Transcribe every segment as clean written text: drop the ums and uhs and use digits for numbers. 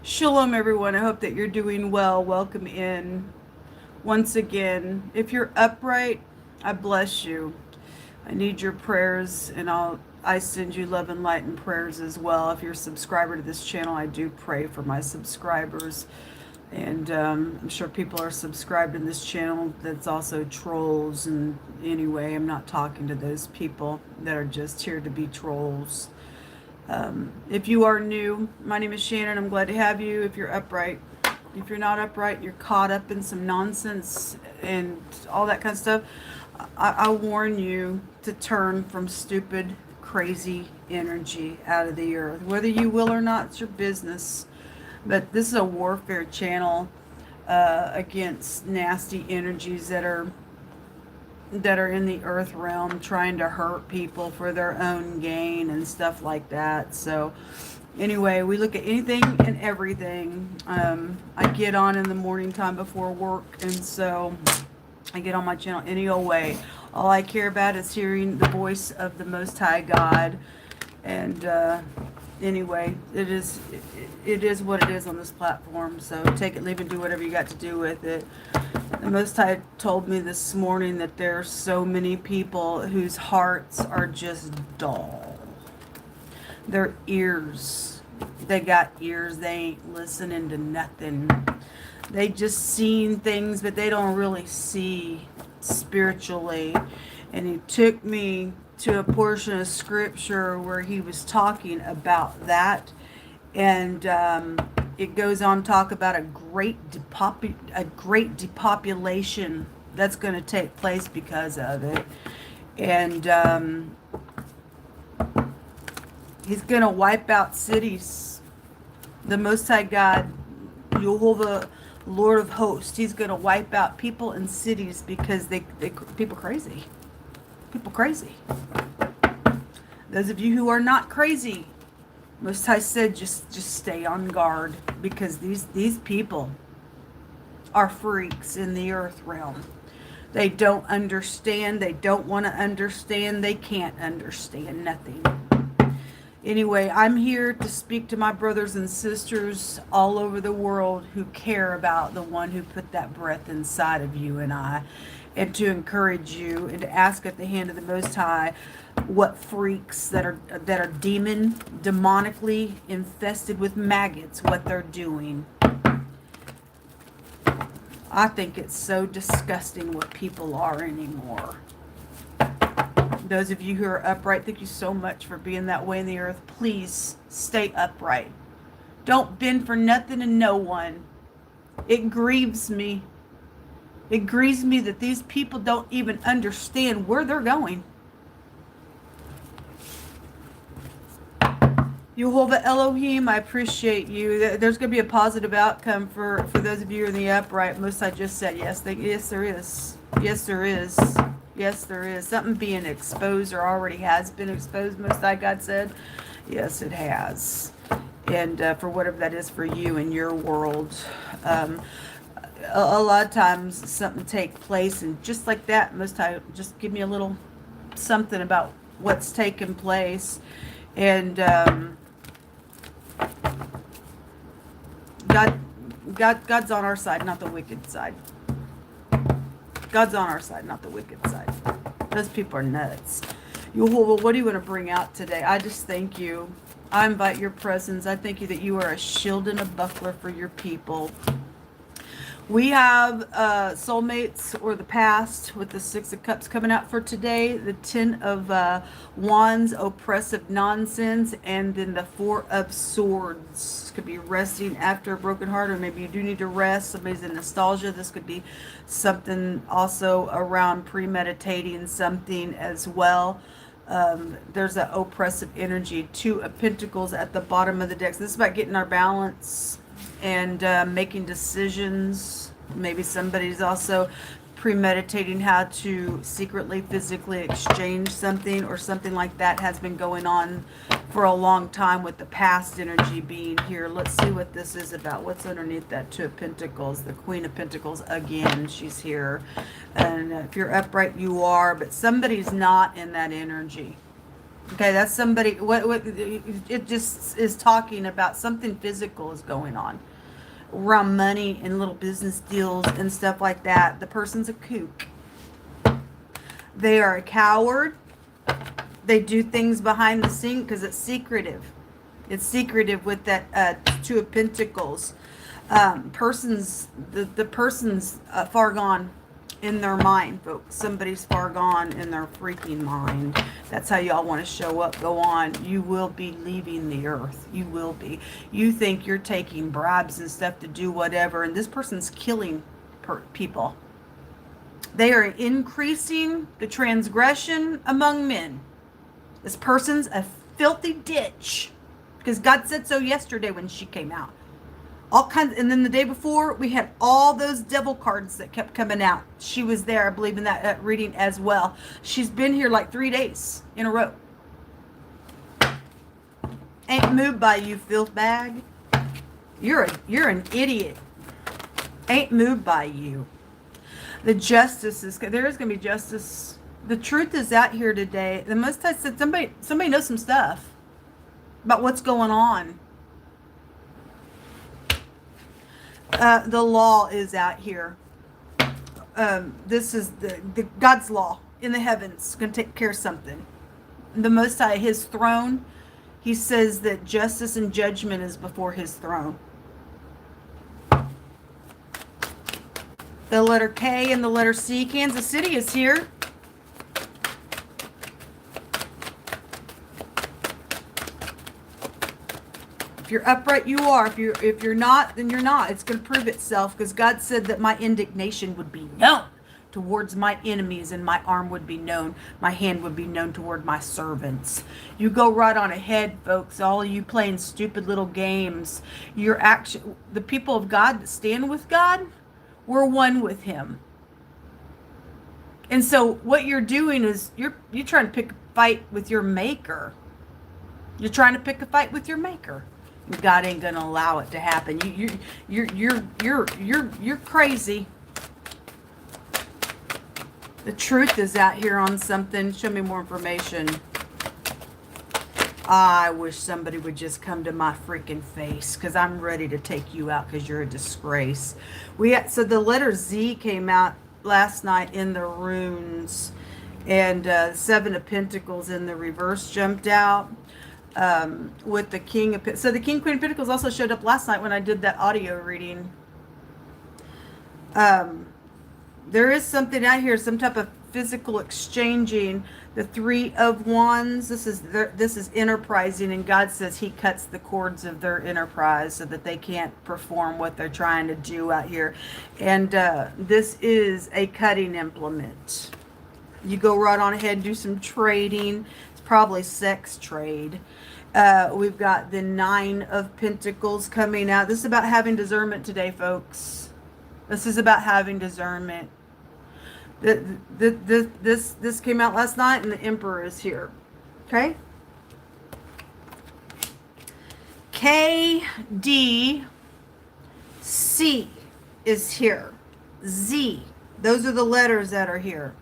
Shalom, everyone. I hope that you're doing well. Welcome in once again. If you're upright, I bless you. I need your prayers, and I send you love and light and prayers as well. If you're a subscriber to this channel, I do pray for my subscribers. And I'm sure people are subscribed in this channel that's also trolls. And anyway, I'm not talking to those people that are just here to be trolls. If you are new, my name is Shannon. I'm glad to have you. If you're upright, if you're not upright, you're caught up in some nonsense and all that kind of stuff, I warn you to turn from stupid, crazy energy out of the earth. Whether you will or not, it's your business. But this is a warfare channel against nasty energies that are in the earth realm trying to hurt people for their own gain and stuff like that. So anyway, we look at anything and everything. I get on in the morning time before work, and so I get on my channel any old way. All I care about is hearing the voice of the Most High God. And anyway, it is what it is on this platform. So take it, leave it, do whatever you got to do with it. The Most High told me this morning that there are so many people whose hearts are just dull. Their ears, they got ears, they ain't listening to nothing. They just seen things, but they don't really see spiritually. And he took me to a portion of scripture where he was talking about that. And it goes on to talk about a great depopulation that's going to take place because of it. And he's going to wipe out cities. The Most High God, Jehovah, Lord of hosts, he's going to wipe out people and cities because they people crazy. People crazy. Those of you who are not crazy, Most High said, just stay on guard, because these people are freaks in the earth realm. They don't understand. They don't want to understand. They can't understand nothing. Anyway, I'm here to speak to my brothers and sisters all over the world who care about the one who put that breath inside of you and I, and to encourage you and to ask at the hand of the Most High what freaks that are demonically infested with maggots, what they're doing. I think it's so disgusting what people are anymore. Those of you who are upright, thank you so much for being that way in the earth. Please stay upright. Don't bend for nothing and no one. It grieves me. It grieves me that these people don't even understand where they're going. Jehovah Elohim, I appreciate you. There's going to be a positive outcome for those of you in the upright. Most I just said yes. Yes, there is. Yes, there is. Yes, there is. Something being exposed or already has been exposed, Most High God said. Yes, it has. And for whatever that is for you in your world. A lot of times something take place, and just like that, Most High just give me a little something about what's taking place. And God's on our side, not the wicked side. God's on our side, not the wicked side. Those people are nuts. Jehovah, what do you want to bring out today? I just thank you. I invite your presence. I thank you that you are a shield and a buckler for your people. We have soulmates or the past with the Six of Cups coming out for today, the Ten of Wands, oppressive nonsense, and then the Four of Swords. Could be resting after a broken heart, or maybe you do need to rest. Somebody's in nostalgia. This could be something also around premeditating something as well. There's an oppressive energy. Two of Pentacles at the bottom of the deck. So this is about getting our balance and making decisions. Maybe somebody's also premeditating how to secretly, physically exchange something, or something like that has been going on for a long time with the past energy being here. Let's see what this is about. What's underneath that Two of Pentacles? The Queen of Pentacles again. She's here. And if you're upright, you are, but somebody's not in that energy. Okay, that's somebody, what it just is talking about something physical is going on around money and little business deals and stuff like that. The person's a kook. They are a coward. They do things behind the scene because it's secretive. It's secretive with that Two of Pentacles. The person's far gone in their mind, folks. Somebody's far gone in their freaking mind. That's how y'all want to show up. Go on. You will be leaving the earth. You will be. You think you're taking bribes and stuff to do whatever, and this person's killing people. They are increasing the transgression among men. This person's a filthy ditch. Because God said so yesterday when she came out. All kinds, and then the day before, we had all those devil cards that kept coming out. She was there, I believe, in that reading as well. She's been here like 3 days in a row. Ain't moved by you, filth bag. You're an idiot. Ain't moved by you. The justice is, there is going to be justice. The truth is out here today. The Most High said somebody knows some stuff about what's going on. The law is out here. This is the God's law in the heavens. Going to take care of something. The Most High, his throne, he says that justice and judgment is before his throne. The letter K and the letter C. Kansas City is here. If you're upright, you are. If you're not, then you're not. It's going to prove itself, because God said that my indignation would be known towards my enemies, and my arm would be known. My hand would be known toward my servants. You go right on ahead, folks. All of you playing stupid little games. You're actually, the people of God that stand with God, we're one with him. And so what you're doing is you're trying to pick a fight with your maker. You're trying to pick a fight with your maker. God ain't gonna allow it to happen. You're crazy. The truth is out here on something. Show me more information. I wish somebody would just come to my freaking face, because I'm ready to take you out, because you're a disgrace. So the letter Z came out last night in the runes, and Seven of Pentacles in the reverse jumped out. With the King of Pentacles. So the King, Queen of Pentacles also showed up last night when I did that audio reading. There is something out here, some type of physical exchanging. The Three of Wands, this is enterprising, and God says he cuts the cords of their enterprise so that they can't perform what they're trying to do out here. And this is a cutting implement. You go right on ahead and do some trading. Probably sex trade. We've got the Nine of Pentacles coming out. This is about having discernment today, folks. This is about having discernment. This came out last night, and the Emperor is here. Okay? K, D, C is here. Z. Those are the letters that are here.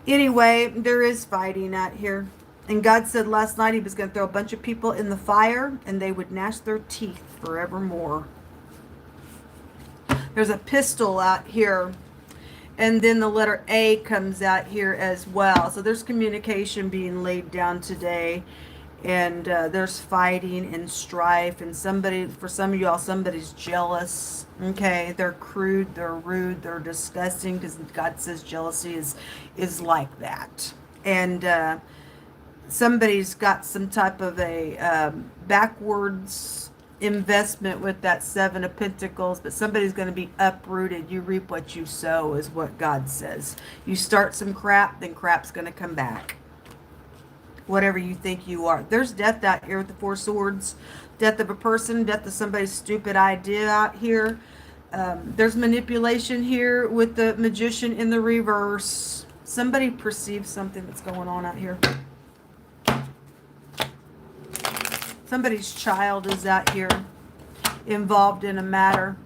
Anyway, there is fighting out here. And God said last night he was going to throw a bunch of people in the fire, and they would gnash their teeth forevermore. There's a pistol out here. And then the letter A comes out here as well. So there's communication being laid down today. And there's fighting and strife. And for some of y'all, somebody's jealous. Okay, they're crude, they're rude, they're disgusting, because God says jealousy is like that. And somebody's got some type of a backwards investment with that Seven of Pentacles, but somebody's going to be uprooted. You reap what you sow is what God says. You start some crap, then crap's going to come back. Whatever you think you are. There's death out here with the Four Swords. Death of a person, death of somebody's stupid idea out here. There's manipulation here with the Magician in the reverse. Somebody perceives something that's going on out here. Somebody's child is out here involved in a matter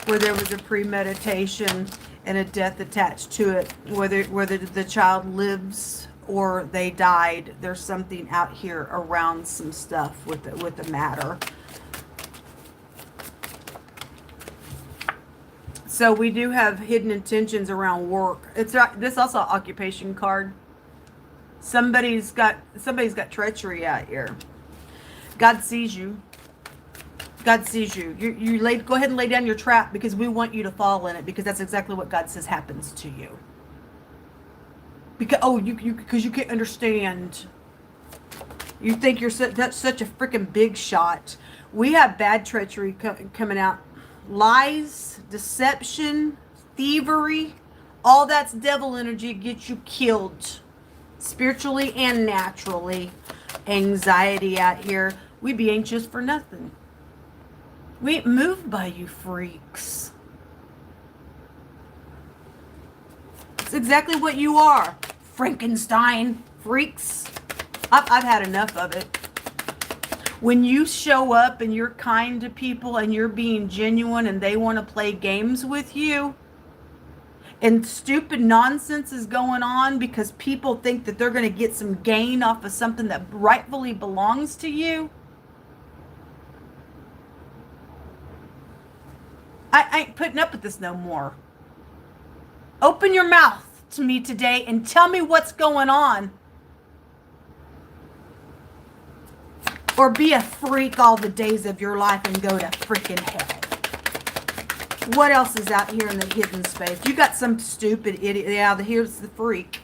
where there was a premeditation and a death attached to it. Whether the child lives or they died. There's something out here around some stuff with the matter. So we do have hidden intentions around work. It's this also occupation card. Somebody's got treachery out here. God sees you. God sees you. Go ahead and lay down your trap, because we want you to fall in it, because that's exactly what God says happens to you. Because because you can't understand. You think you're such a freaking big shot. We have bad treachery coming out. Lies, deception, thievery, all that's devil energy, gets you killed spiritually and naturally. Anxiety out here. We be anxious for nothing. We ain't moved by you freaks. It's exactly what you are. Frankenstein freaks. I've had enough of it. When you show up and you're kind to people and you're being genuine and they want to play games with you, and stupid nonsense is going on because people think that they're going to get some gain off of something that rightfully belongs to you, I ain't putting up with this no more. Open your mouth to me today and tell me what's going on. Or be a freak all the days of your life and go to freaking hell. What else is out here in the hidden space? You got some stupid idiot. Yeah, here's the freak.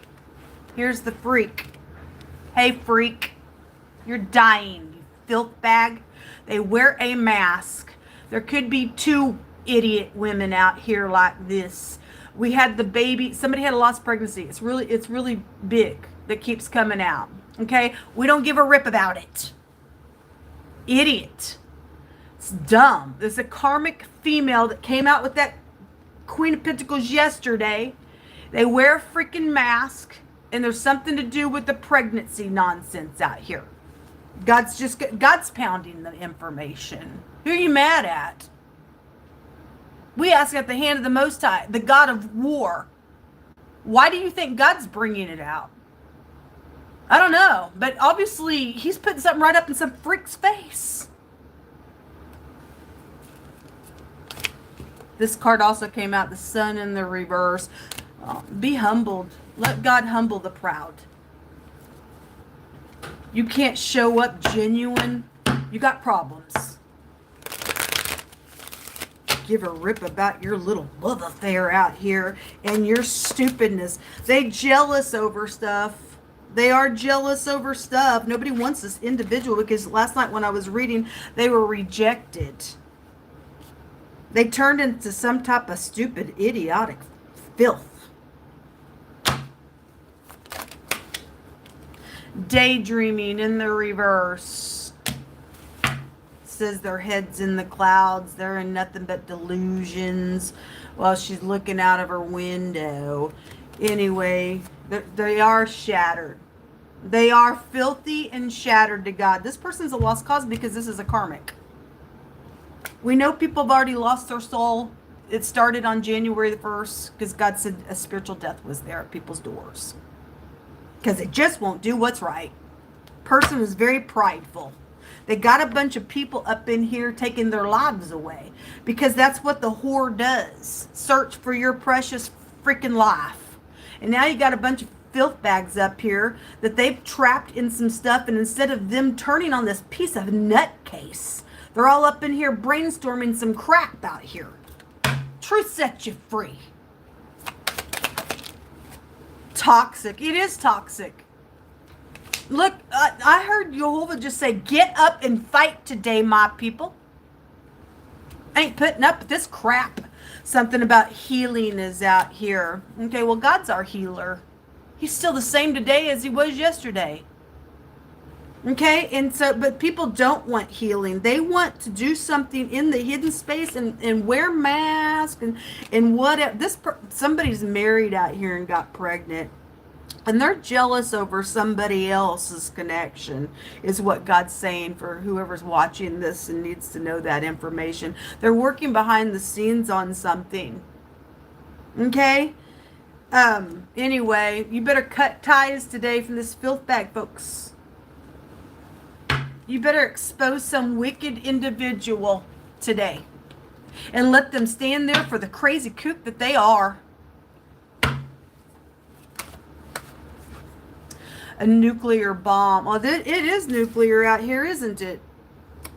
Here's the freak. Hey, freak. You're dying, you filth bag. They wear a mask. There could be 2 idiot women out here like this. We had the baby. Somebody had a lost pregnancy. It's really big that keeps coming out. Okay? We don't give a rip about it. Idiot. It's dumb. There's a karmic female that came out with that Queen of Pentacles yesterday. They wear a freaking mask, and there's something to do with the pregnancy nonsense out here. God's pounding the information. Who are you mad at? We ask at the hand of the Most High, the God of war. Why do you think God's bringing it out? I don't know, but obviously he's putting something right up in some freak's face. This card also came out, the Sun in the reverse. Be humbled. Let God humble the proud. You can't show up genuine. You got problems. Give a rip about your little love affair out here and your stupidness. They jealous over stuff. They are jealous over stuff. Nobody wants this individual, because last night when I was reading, they were rejected. They turned into some type of stupid, idiotic filth. Daydreaming in the reverse. Says their head's in the clouds. They're in nothing but delusions while she's looking out of her window. Anyway, they are shattered. They are filthy and shattered to God. This person's a lost cause because this is a karmic. We know people have already lost their soul. It started on January the 1st because God said a spiritual death was there at people's doors. Because they just won't do what's right. Person is very prideful. They got a bunch of people up in here taking their lives away. Because that's what the whore does. Search for your precious freaking life. And now you got a bunch of filth bags up here that they've trapped in some stuff. And instead of them turning on this piece of nutcase, they're all up in here brainstorming some crap out here. Truth sets you free. Toxic. It is toxic. Look, I heard Jehovah just say, get up and fight today, my people. Ain't putting up with this crap. Something about healing is out here. Okay, well, God's our healer. He's still the same today as he was yesterday. Okay, and so, but people don't want healing. They want to do something in the hidden space and wear masks and whatever. Somebody's married out here and got pregnant. And they're jealous over somebody else's connection, is what God's saying for whoever's watching this and needs to know that information. They're working behind the scenes on something. Okay? Anyway, you better cut ties today from this filth bag, folks. You better expose some wicked individual today and let them stand there for the crazy kook that they are. A nuclear bomb. Well, it is nuclear out here, isn't it?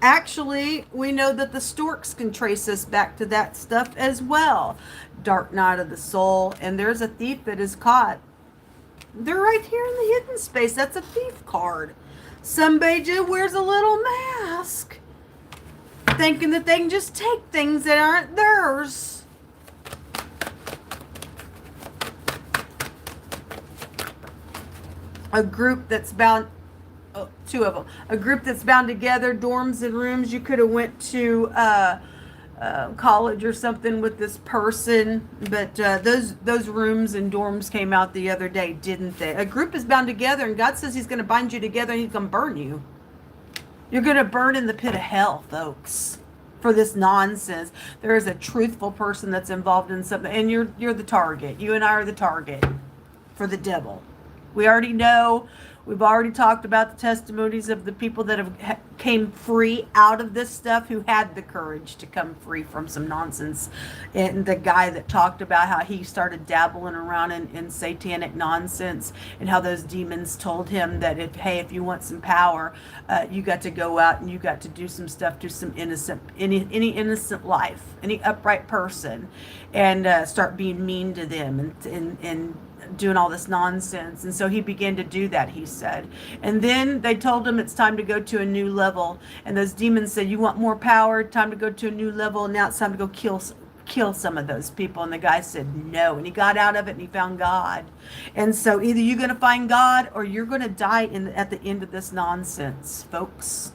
Actually, we know that the storks can trace us back to that stuff as well. Dark night of the soul. And there's a thief that is caught. They're right here in the hidden space. That's a thief card. Somebody just wears a little mask, thinking that they can just take things that aren't theirs. A group that's bound, two of them, a group that's bound together, dorms and rooms. You could have went to college or something with this person, but those rooms and dorms came out the other day, didn't they? A group is bound together, and God says he's going to bind you together and he's going to burn you. You're going to burn in the pit of hell, folks, for this nonsense. There is a truthful person that's involved in something, and you're the target. You and I are the target for the devil. We already know. We've already talked about the testimonies of the people that have came free out of this stuff, who had the courage to come free from some nonsense. And the guy that talked about how he started dabbling around in satanic nonsense, and how those demons told him that if you want some power, you got to go out and you got to do some stuff to some any innocent life, any upright person, and start being mean to them and doing all this nonsense. And so he began to do that, he said. And then they told him it's time to go to a new level. And those demons said, you want more power, time to go to a new level, and now it's time to go kill some of those people. And the guy said no. And he got out of it and he found God. And so either you're going to find God or you're going to die at the end of this nonsense, folks.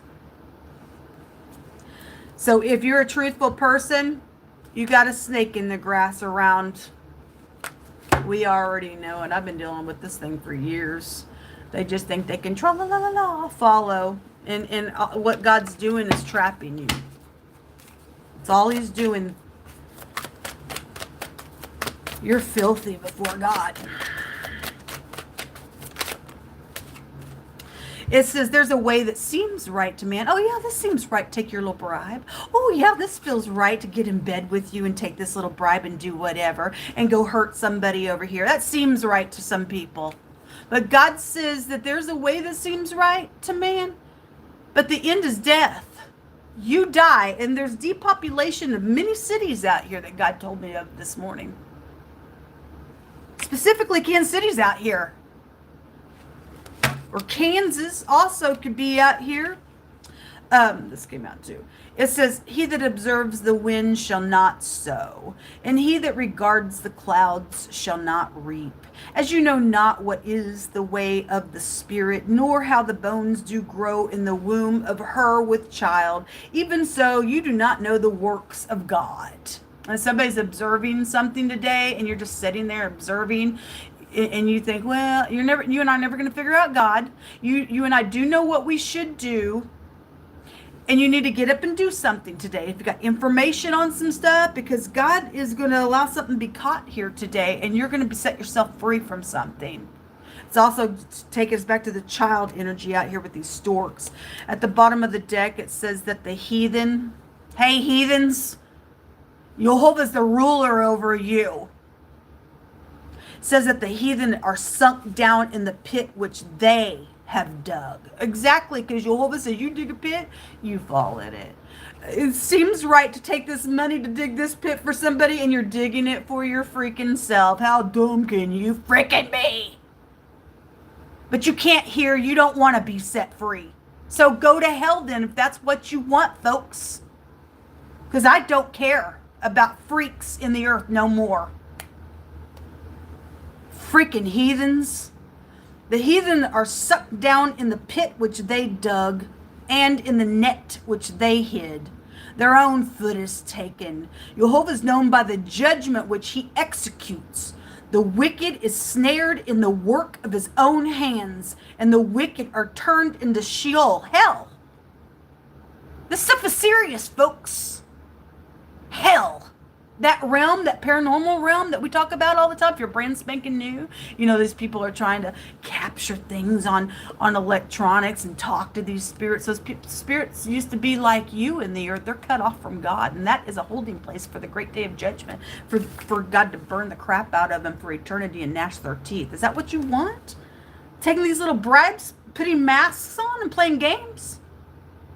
So if you're a truthful person, you got a snake in the grass around. We already know, and I've been dealing with this thing for years. They just think they can follow. And what God's doing is trapping you. That's all he's doing. You're filthy before God. It says there's a way that seems right to man. Oh yeah, this seems right. Take your little bribe. Oh yeah, this feels right to get in bed with you and take this little bribe and do whatever and go hurt somebody over here. That seems right to some people. But God says that there's a way that seems right to man, but the end is death. You die, and there's depopulation of many cities out here that God told me of this morning. Specifically, Kansas City's out here. Or Kansas also could be out here. This came out too. It says, he that observes the wind shall not sow, and he that regards the clouds shall not reap. As you know not what is the way of the Spirit, nor how the bones do grow in the womb of her with child, even so you do not know the works of God. And somebody's observing something today, and you're just sitting there observing, and you think, well, you and I are never going to figure out God. You and I do know what we should do, and you need to get up and do something today. If you got information on some stuff, because God is going to allow something to be caught here today, and you're going to set yourself free from something. It's also take us back to the child energy out here with these storks. At the bottom of the deck, it says that the heathen, hey heathens, Jehovah's the ruler over you. Says that the heathen are sunk down in the pit which they have dug. Exactly, because Jehovah says you dig a pit, you fall in it. It seems right to take this money to dig this pit for somebody, and you're digging it for your freaking self. How dumb can you freaking be? But you can't hear, you don't want to be set free. So go to hell then if that's what you want, folks. Because I don't care about freaks in the earth no more. Freaking heathens. The heathen are sucked down in the pit which they dug, and in the net which they hid. Their own foot is taken. Jehovah is known by the judgment which he executes. The wicked is snared in the work of his own hands, and the wicked are turned into Sheol, hell. This stuff is serious, folks. Hell. that realm, that paranormal realm that we talk about all the time, if you're brand spanking new, these people are trying to capture things on electronics and talk to these spirits. Those spirits used to be like you in the earth. They're cut off from God, and that is a holding place for the great day of judgment, for God to burn the crap out of them for eternity and gnash their teeth. Is that what you want? Taking these little bribes, putting masks on and playing games?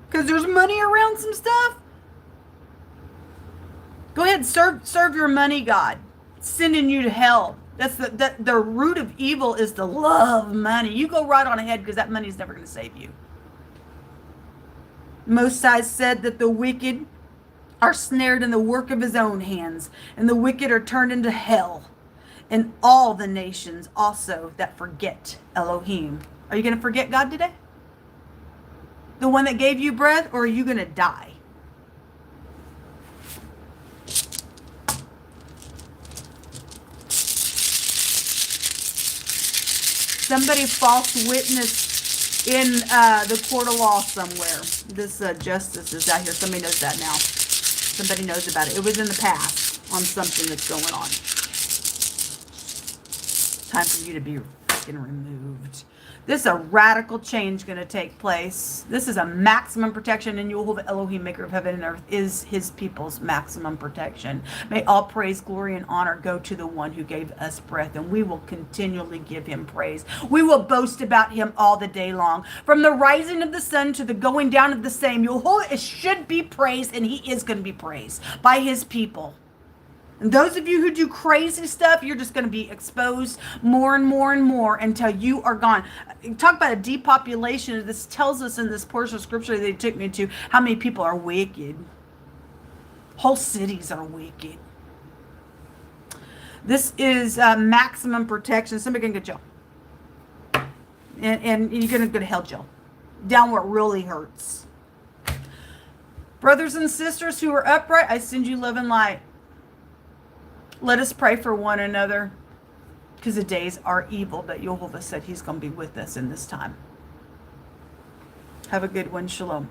Because there's money around some stuff? Go ahead, serve your money, God. It's sending you to hell. That's the root of evil is to love money. You go right on ahead, because that money is never going to save you. Most High said that the wicked are snared in the work of his own hands, and the wicked are turned into hell, and all the nations also that forget Elohim. Are you going to forget God today? The one that gave you breath, or are you going to die? Somebody false witness in the court of law somewhere. This justice is out here. Somebody knows that now. Somebody knows about it. It was in the past on something that's going on. Time for you to be freaking removed. This is a radical change going to take place. This is a maximum protection, and Yehovah Elohim, maker of heaven and earth, is his people's maximum protection. May all praise, glory, and honor go to the one who gave us breath, and we will continually give him praise. We will boast about him all the day long. From the rising of the sun to the going down of the same, Yehovah should be praised, and he is going to be praised by his people. And those of you who do crazy stuff, you're just going to be exposed more and more and more until you are gone. Talk about a depopulation. This tells us in this portion of scripture they took me to how many people are wicked. Whole cities are wicked. This is maximum protection. Somebody can go to jail. And you're going to go to hell jail. Down where it really hurts. Brothers and sisters who are upright, I send you love and light. Let us pray for one another, because the days are evil, but Yehovah said he's going to be with us in this time. Have a good one. Shalom.